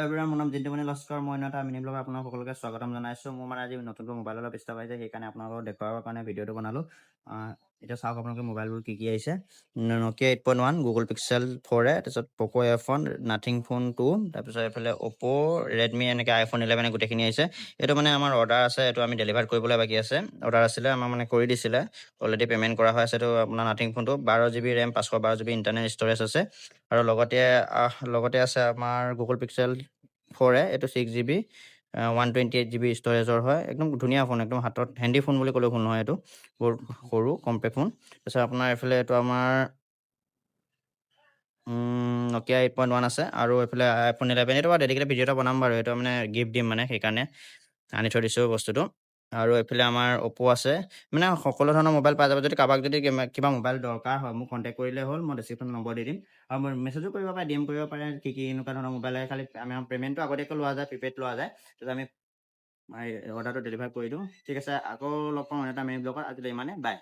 Everyone, মোৰ নাম জিন্তুমণি লস্কৰ। মই এটা মিনি ব্লগত আপোনাক সকলোকে স্বাগতম জনাইছোঁ। মোৰ আজি নতুনকৈ মোবাইল অলপ ইষ্ট পাইছে, সেইকাৰণে আপোনালোকক দেখুৱাবৰ কাৰণে ভিডিঅ'টো বনালোঁ। এতিয়া চাওক আপোনালোকে মোবাইলবোৰ কি আহিছে। Nokia 8.1, Google Pixel 4a, তাৰপিছত Poco F1, Nothing Phone 2, তাৰপিছত এইফালে Oppo, Redmi এনেকৈ iPhone 11 গোটেইখিনি আহিছে। এইটো মানে আমাৰ অৰ্ডাৰ আছে, এইটো আমি ডেলিভাৰ কৰিবলৈ বাকী আছে। অৰ্ডাৰ আছিলে, আমাৰ মানে কৰি দিছিলে, অলৰেডি পে'মেণ্ট কৰা হৈ আছে। এইটো আপোনাৰ Nothing Phone 2 12 GB RAM, 512 GB internal storage আছে। আৰু লগতে আছে আমাৰ Google Pixel 4a, এইটো 6 GB 128 GB ষ্ট'ৰেজৰ হয়। একদম ধুনীয়া ফোন, একদম হাতত হেণ্ডি ফোন বুলি ক'লেও ভুল নহয়। এইটো বহুত সৰু কম্পেক্ট ফোন। তাৰপিছত আপোনাৰ এইফালে এইটো আমাৰ Nokia 8.1 আছে, আৰু এইফালে iPhone 11। এইটো বাৰু ডেডিকেটেড ভিডিঅ' এটা বনাম বাৰু, এইটো মানে গিফ্ট দিম, মানে সেইকাৰণে আনি থৈ দিছোঁ বস্তুটো। আৰু এইফালে আমাৰ Oppo আছে। মানে সকলো ধৰণৰ মোবাইল পাই যাব। যদি কাৰোবাক যদি কিবা মোবাইল দৰকাৰ হয়, মোক কণ্টেক্ট কৰিলে হ'ল। মই ডেছক্ৰিপশ্যনত নম্বৰ দি দিম, আৰু মই মেছেজো কৰিব পাৰে, DM কৰিব পাৰে, কি এনেকুৱা ধৰণৰ মোবাইল লাগে। খালি আমাৰ পে'মেণ্টটো আগতীয়াকৈ লোৱা যায়, প্ৰিপেইড লোৱা যায়। তেতিয়া আমি অৰ্ডাৰটো ডেলিভাৰ কৰি দিওঁ। ঠিক আছে, আকৌ লগ পাম এটা মিনি ব্লগত। আজিলৈ ইমানে, বাই।